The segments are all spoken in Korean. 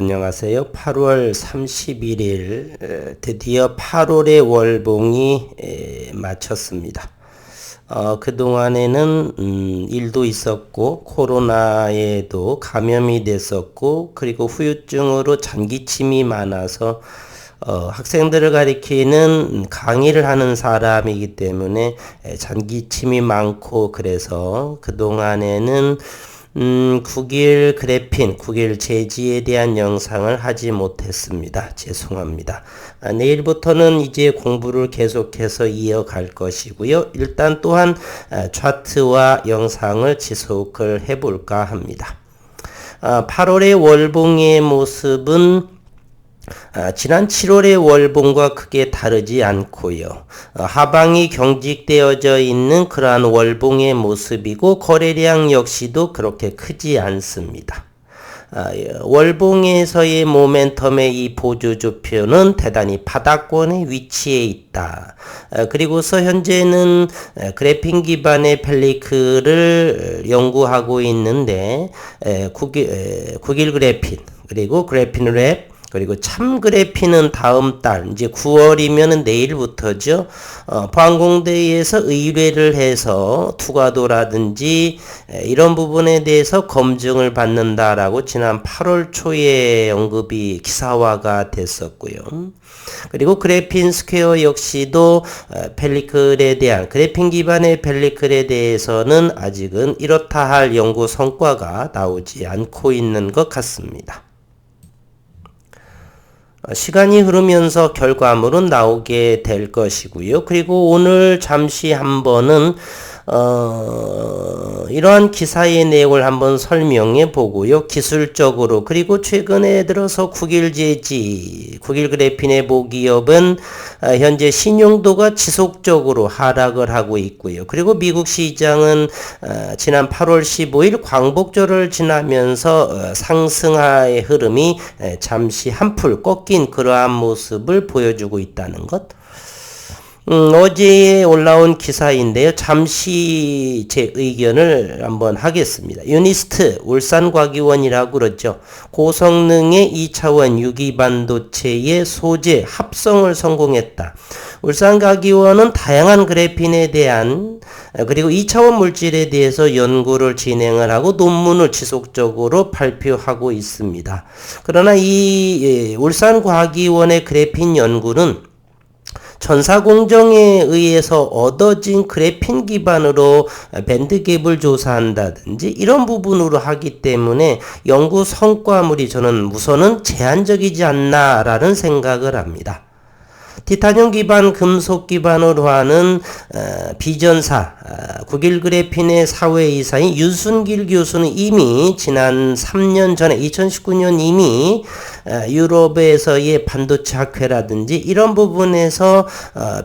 안녕하세요. 8월 31일 드디어 8월의 월봉이 마쳤습니다. 그동안에는 일도 있었고 코로나에도 감염이 됐었고 그리고 후유증으로 전기침이 많아서 학생들을 가리키는 강의를 하는 사람이기 때문에 전기침이 많고 그래서 그동안에는 국일 그래핀, 국일 제지에 대한 영상을 하지 못했습니다. 죄송합니다. 내일부터는 이제 공부를 계속해서 이어갈 것이고요. 일단 또한 차트와 영상을 지속을 해볼까 합니다. 8월의 월봉의 모습은 지난 7월의 월봉과 크게 다르지 않고요. 하방이 경직되어져 있는 그러한 월봉의 모습이고 거래량 역시도 그렇게 크지 않습니다. 월봉에서의 모멘텀의 이 보조주표는 대단히 바닥권에 위치해 있다. 그리고서 현재는 그래핀 기반의 펠리크를 연구하고 있는데 국일 그래핀 그리고 그래핀 랩 그리고 참 그래핀은 다음 달 이제 9월이면 내일부터죠. 포항공대에서 의뢰를 해서 투과도라든지 이런 부분에 대해서 검증을 받는다라고 지난 8월 초에 언급이 기사화가 됐었고요. 그리고 그래핀 스퀘어 역시도 펠리클에 대한 그래핀 기반의 펠리클에 대해서는 아직은 이렇다 할 연구 성과가 나오지 않고 있는 것 같습니다. 시간이 흐르면서 결과물은 나오게 될 것이고요. 그리고 오늘 잠시 한번은 이러한 기사의 내용을 한번 설명해 보고요. 기술적으로 그리고 최근에 들어서 국일 그래핀의 모기업은 현재 신용도가 지속적으로 하락을 하고 있고요. 그리고 미국 시장은 지난 8월 15일 광복절을 지나면서 상승하의 흐름이 잠시 한풀 꺾인 그러한 모습을 보여주고 있다는 것. 어제 올라온 기사인데요. 잠시 제 의견을 한번 하겠습니다. 유니스트 울산과기원이라고 그러죠. 고성능의 2차원 유기반도체의 소재 합성을 성공했다. 울산과기원은 다양한 그래핀에 대한 그리고 2차원 물질에 대해서 연구를 진행을 하고 논문을 지속적으로 발표하고 있습니다. 그러나 이 울산과기원의 그래핀 연구는 전사공정에 의해서 얻어진 그래핀 기반으로 밴드갭을 조사한다든지 이런 부분으로 하기 때문에 연구 성과물이 저는 우선은 제한적이지 않나라는 생각을 합니다. 티타늄 기반 금속 기반으로 하는 비전사 국일 그래핀의 사회이사인 윤순길 교수는 이미 지난 3년 전에 2019년 이미 유럽에서의 반도체 학회라든지 이런 부분에서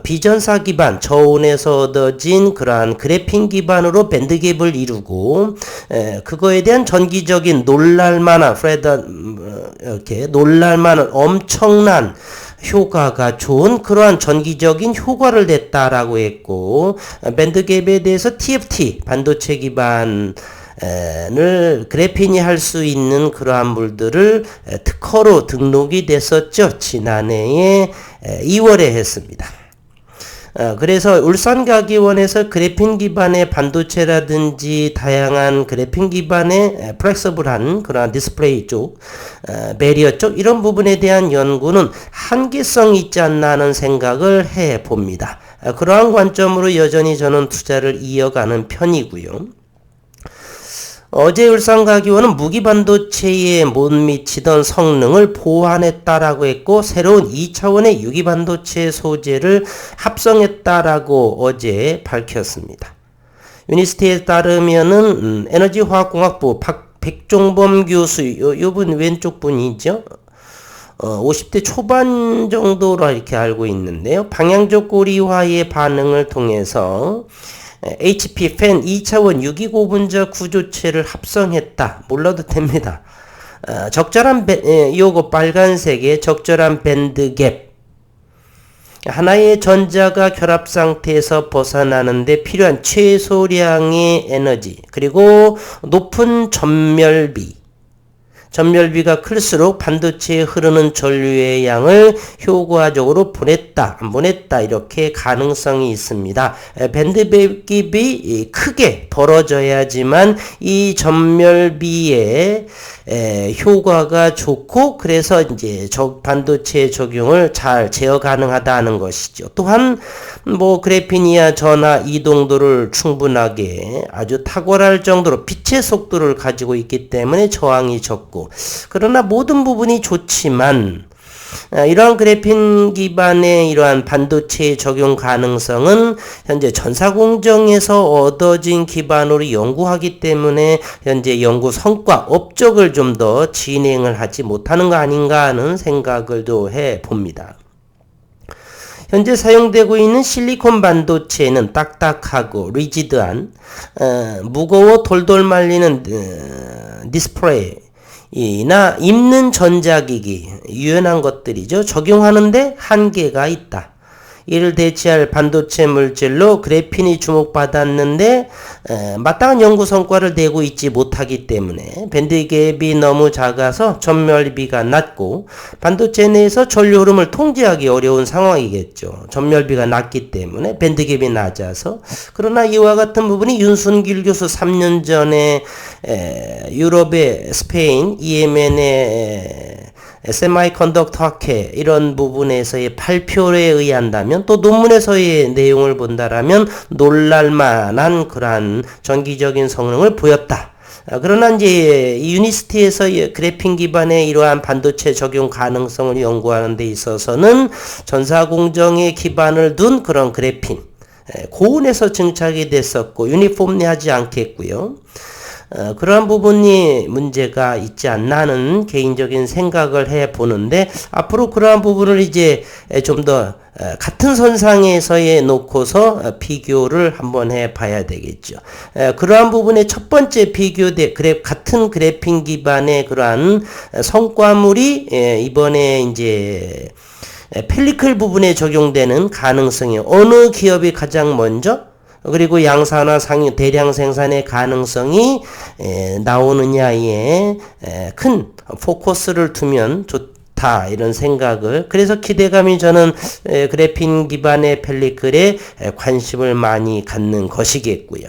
비전사 기반 저온에서 얻어진 그러한 그래핀 기반으로 밴드갭을 이루고 그거에 대한 전기적인 놀랄만한 이렇게 놀랄만한 엄청난 효과가 좋은 그러한 전기적인 효과를 냈다라고 했고 밴드갭에 대해서 TFT 반도체 기반을 그래핀이 할 수 있는 그러한 물들을 특허로 등록이 됐었죠. 지난해에 2월에 했습니다. 그래서 울산과기원에서 그래핀 기반의 반도체라든지 다양한 그래핀 기반의 플렉서블한 그런 디스플레이 쪽, 배리어 쪽 이런 부분에 대한 연구는 한계성이 있지 않나 하는 생각을 해 봅니다. 그러한 관점으로 여전히 저는 투자를 이어가는 편이고요. 어제 울산과기원은 무기반도체에 못 미치던 성능을 보완했다라고 했고 새로운 2차원의 유기반도체 소재를 합성했다라고 어제 밝혔습니다. 유니스트에 따르면은 에너지화학공학부 백종범 교수 요분 왼쪽 분이죠. 50대 초반 정도로 이렇게 알고 있는데요. 방향적 고리화의 반응을 통해서 HP 팬 2차원 유기고분자 구조체를 합성했다. 몰라도 됩니다. 적절한 요거 빨간색의 적절한 밴드갭 하나의 전자가 결합 상태에서 벗어나는데 필요한 최소량의 에너지 그리고 높은 전멸비 전멸비가 클수록 반도체에 흐르는 전류의 양을 효과적으로 보냈다, 안 보냈다 이렇게 가능성이 있습니다. 밴드갭이 크게 벌어져야지만 이 전멸비의 효과가 좋고 그래서 이제 반도체 적용을 잘 제어 가능하다는 것이죠. 또한 뭐 그래핀이야 전하 이동도를 충분하게 아주 탁월할 정도로 빛의 속도를 가지고 있기 때문에 저항이 적고, 그러나 모든 부분이 좋지만 이러한 그래핀 기반의 이러한 반도체의 적용 가능성은 현재 전사공정에서 얻어진 기반으로 연구하기 때문에 현재 연구 성과 업적을 좀 더 진행을 하지 못하는 거 아닌가 하는 생각을 또 해봅니다. 현재 사용되고 있는 실리콘 반도체는 딱딱하고 리지드한 무거워 돌돌 말리는 디스플레이나 입는 전자기기, 유연한 것들이죠. 적용하는데 한계가 있다. 이를 대체할 반도체 물질로 그래핀이 주목받았는데 마땅한 연구 성과를 내고 있지 못하기 때문에 밴드갭이 너무 작아서 전멸비가 낮고 반도체 내에서 전류 흐름을 통제하기 어려운 상황이겠죠. 전멸비가 낮기 때문에 밴드갭이 낮아서. 그러나 이와 같은 부분이 윤순길 교수 3년 전에 유럽의 스페인 EMN의 세마이컨덕터 학회 이런 부분에서의 발표에 의한다면, 또 논문에서의 내용을 본다라면 놀랄만한 그러한 전기적인 성능을 보였다. 그러나 이제 유니스티에서 그래핀 기반의 이러한 반도체 적용 가능성을 연구하는 데 있어서는 전사공정의 기반을 둔 그런 그래핀, 고온에서 증착이 됐었고 유니폼리하지 않겠고요. 그러한 부분이 문제가 있지 않나 하는 개인적인 생각을 해보는데, 앞으로 그러한 부분을 이제 좀 더 같은 선상에서에 놓고서 비교를 한번 해봐야 되겠죠. 그러한 부분의 첫 번째 같은 그래핀 기반의 그러한 성과물이 이번에 이제 펠리클 부분에 적용되는 가능성이 어느 기업이 가장 먼저, 그리고 양산화 대량 생산의 가능성이 나오느냐에 큰 포커스를 두면 좋다, 이런 생각을, 그래서 기대감이 저는 그래핀 기반의 펠리클에 관심을 많이 갖는 것이겠고요.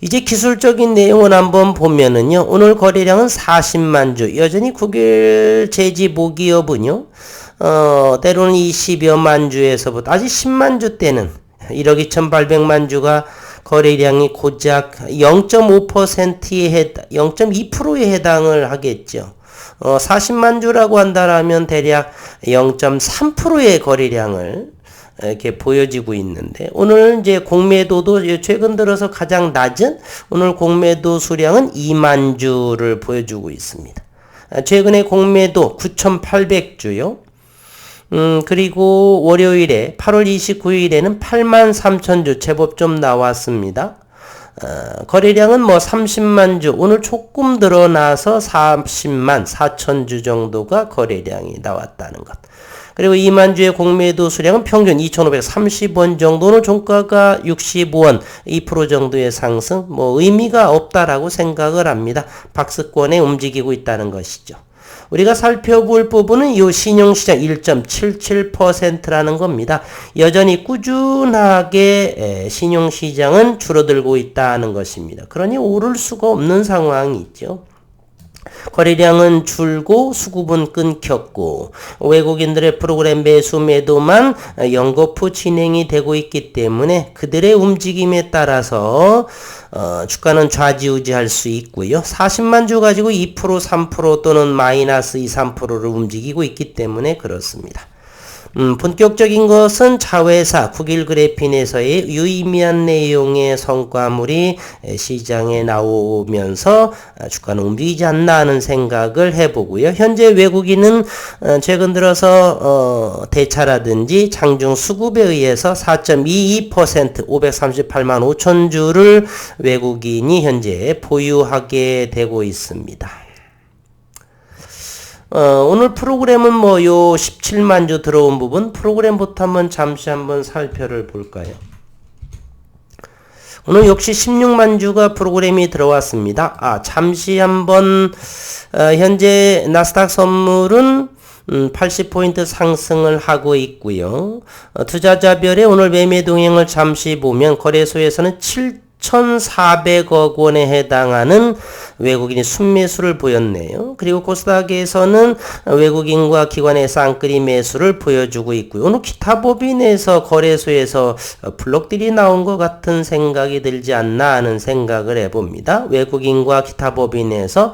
이제 기술적인 내용을 한번 보면은요, 오늘 거래량은 40만 주, 여전히 국일 제지 모기업은요, 때로는 20여만 주에서부터 아직 10만 주 때는 1억 2,800만 주가 거래량이 고작 0.5%에 0.2%에 해당을 하겠죠. 40만 주라고 한다라면 대략 0.3%의 거래량을 이렇게 보여지고 있는데, 오늘 이제 공매도도 최근 들어서 가장 낮은 오늘 공매도 수량은 2만 주를 보여주고 있습니다. 최근에 공매도 9,800주요. 그리고 월요일에 8월 29일에는 83,000주 제법 좀 나왔습니다. 거래량은 뭐 30만 주, 오늘 조금 늘어나서 30만 4천 주 정도가 거래량이 나왔다는 것. 그리고 2만 주의 공매도 수량은 평균 2,530원 정도는 종가가 65원, 2% 정도의 상승, 뭐 의미가 없다라고 생각을 합니다. 박스권에 움직이고 있다는 것이죠. 우리가 살펴볼 부분은 이 신용시장 1.77%라는 겁니다. 여전히 꾸준하게 신용시장은 줄어들고 있다는 것입니다. 그러니 오를 수가 없는 상황이 있죠. 거래량은 줄고 수급은 끊겼고 외국인들의 프로그램 매수 매도만 연거푸 진행이 되고 있기 때문에 그들의 움직임에 따라서 주가는 좌지우지할 수 있고요. 40만 주 가지고 2%, 3% 또는 마이너스 2, 3%를 움직이고 있기 때문에 그렇습니다. 본격적인 것은 자회사 국일 그래핀에서의 유의미한 내용의 성과물이 시장에 나오면서 주가는 움직이지 않나 하는 생각을 해보고요. 현재 외국인은 최근 들어서 대차라든지 장중 수급에 의해서 4.22% 538만 5천 주를 외국인이 현재 보유하게 되고 있습니다. 오늘 프로그램은 뭐 요 17만 주 들어온 부분 프로그램부터 한번 잠시 한번 살펴를 볼까요? 오늘 역시 16만 주가 프로그램이 들어왔습니다. 잠시 한번 현재 나스닥 선물은 80포인트 상승을 하고 있고요. 투자자별의 오늘 매매 동향을 잠시 보면 거래소에서는 7,400억 원에 해당하는 외국인이 순매수를 보였네요. 그리고 코스닥에서는 외국인과 기관의 쌍끌이 매수를 보여주고 있고요. 오늘 기타 법인에서 거래소에서 블록들이 나온 것 같은 생각이 들지 않나 하는 생각을 해봅니다. 외국인과 기타 법인에서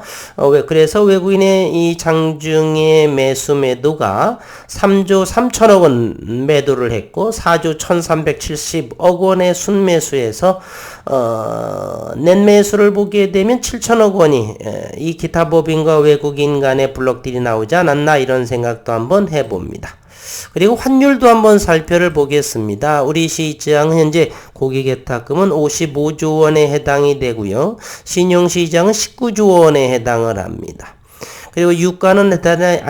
그래서 외국인의 이 장중의 매수 매도가 3조 3천억 원 매도를 했고 4조 1370억 원의 순매수에서 넷 매수를 보게 되면 7천억 원이 이 기타 법인과 외국인 간의 블록들이 나오지 않았나 이런 생각도 한번 해봅니다. 그리고 환율도 한번 살펴를 보겠습니다. 우리 시장 현재 고객예탁금은 55조 원에 해당이 되고요. 신용시장은 19조 원에 해당을 합니다. 그리고 유가는 대단히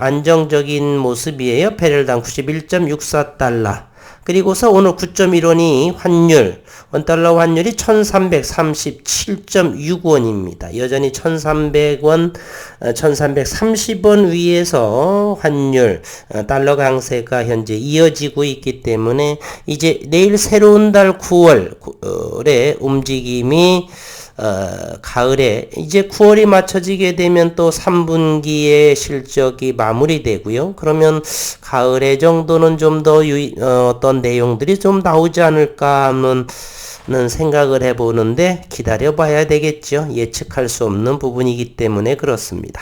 안정적인 모습이에요. 배럴당 91.64달러. 그리고서 오늘 9.1원이 환율, 원달러 환율이 1337.6원입니다. 여전히 1300원, 1330원 위에서 환율, 달러 강세가 현재 이어지고 있기 때문에 이제 내일 새로운 달 9월의 움직임이 가을에 이제 9월이 맞춰지게 되면 또 3분기의 실적이 마무리되고요. 그러면 가을에 정도는 좀 더 어떤 내용들이 좀 나오지 않을까 하는 생각을 해보는데 기다려 봐야 되겠죠. 예측할 수 없는 부분이기 때문에 그렇습니다.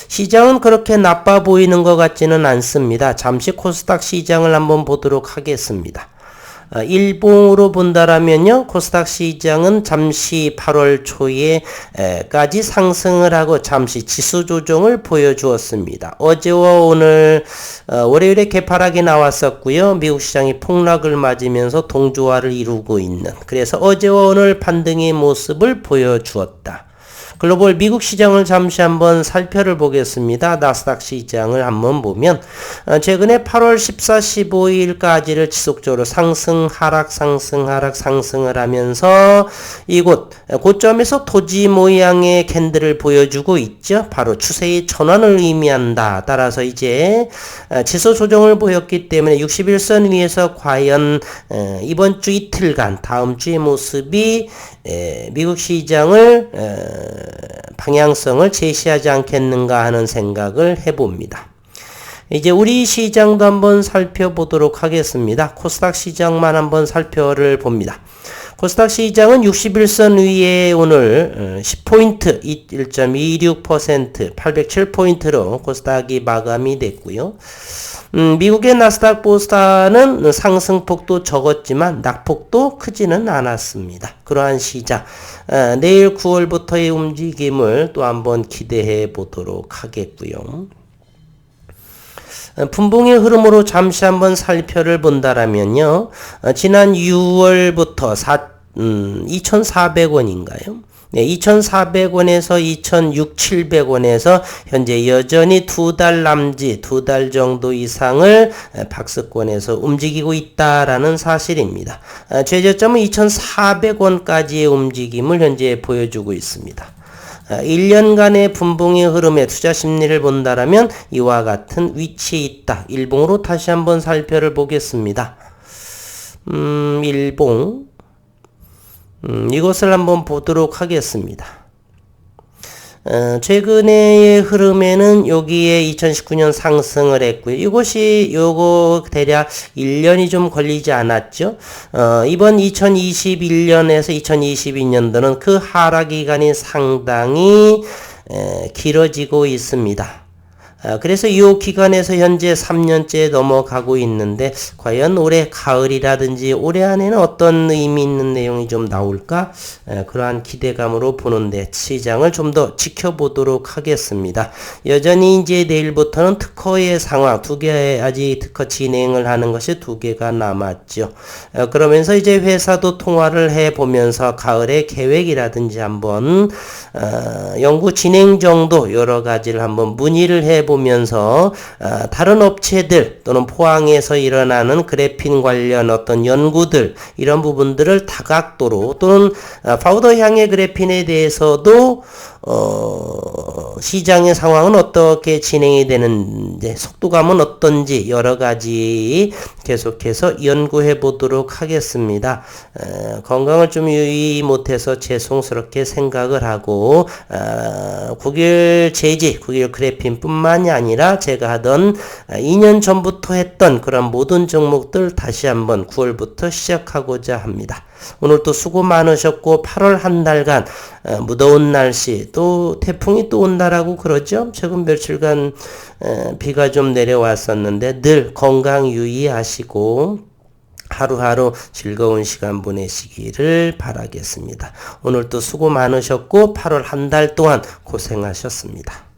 시장은 그렇게 나빠 보이는 것 같지는 않습니다. 잠시 코스닥 시장을 한번 보도록 하겠습니다. 일봉으로 본다라면요, 코스닥 시장은 잠시 8월 초에까지 상승을 하고 잠시 지수 조정을 보여주었습니다. 어제와 오늘 월요일에 개파락이 나왔었고요. 미국 시장이 폭락을 맞으면서 동조화를 이루고 있는, 그래서 어제와 오늘 반등의 모습을 보여주었다. 글로벌 미국 시장을 잠시 한번 살펴를 보겠습니다. 나스닥 시장을 한번 보면 최근에 8월 14, 15일까지를 지속적으로 상승, 하락, 상승, 하락, 상승을 하면서 이곳 고점에서 토지 모양의 캔들을 보여주고 있죠. 바로 추세의 전환을 의미한다. 따라서 이제 지수 조정을 보였기 때문에 61선 위에서 과연 이번 주 이틀간 다음 주의 모습이 미국 시장을 방향성을 제시하지 않겠는가 하는 생각을 해봅니다. 이제 우리 시장도 한번 살펴보도록 하겠습니다. 코스닥 시장만 한번 살펴를 봅니다. 코스닥 시장은 61선 위에 오늘 10포인트 1.26% 807포인트로 코스닥이 마감이 됐고요. 미국의 나스닥 보스타는 상승폭도 적었지만 낙폭도 크지는 않았습니다. 그러한 시장, 내일 9월부터의 움직임을 또 한번 기대해 보도록 하겠고요. 분봉의 흐름으로 잠시 한번 살펴를 본다라면요, 지난 6월부터 2,400원인가요? 네, 2,400원에서 2,600~700원에서 현재 여전히 두 달 남짓, 두 달 정도 이상을 박스권에서 움직이고 있다라는 사실입니다. 최저점은 2,400원까지의 움직임을 현재 보여주고 있습니다. 1년간의 분봉의 흐름의 투자 심리를 본다라면 이와 같은 위치에 있다. 일봉으로 다시 한번 살펴를 보겠습니다. 일봉. 이것을 한번 보도록 하겠습니다. 최근의 흐름에는 여기에 2019년 상승을 했고요. 요거 대략 1년이 좀 걸리지 않았죠. 이번 2021년에서 2022년도는 그 하락 기간이 상당히 길어지고 있습니다. 그래서 이 기간에서 현재 3년째 넘어가고 있는데 과연 올해 가을이라든지 올해 안에는 어떤 의미 있는 내용이 좀 나올까? 그러한 기대감으로 보는데 시장을 좀 더 지켜보도록 하겠습니다. 여전히 이제 내일부터는 특허의 상황, 2개 아직 특허 진행을 하는 것이 2개가 남았죠. 그러면서 이제 회사도 통화를 해보면서 가을에 계획이라든지 한번 연구 진행 정도 여러 가지를 한번 문의를 해보 보면서 다른 업체들 또는 포항에서 일어나는 그래핀 관련 어떤 연구들 이런 부분들을 다각도로 또는 파우더 향의 그래핀에 대해서도 시장의 상황은 어떻게 진행이 되는지, 속도감은 어떤지 여러 가지 계속해서 연구해 보도록 하겠습니다. 건강을 좀 유의 못해서 죄송스럽게 생각을 하고 국일 제지, 국일 그래핀 뿐만이 아니라 제가 하던 2년 전부터 했던 그런 모든 종목들 다시 한번 9월부터 시작하고자 합니다. 오늘 또 수고 많으셨고 8월 한 달간 무더운 날씨 또 태풍이 또 온다라고 그러죠. 최근 며칠간 비가 좀 내려왔었는데 늘 건강 유의하시고 하루하루 즐거운 시간 보내시기를 바라겠습니다. 오늘 또 수고 많으셨고 8월 한 달 동안 고생하셨습니다.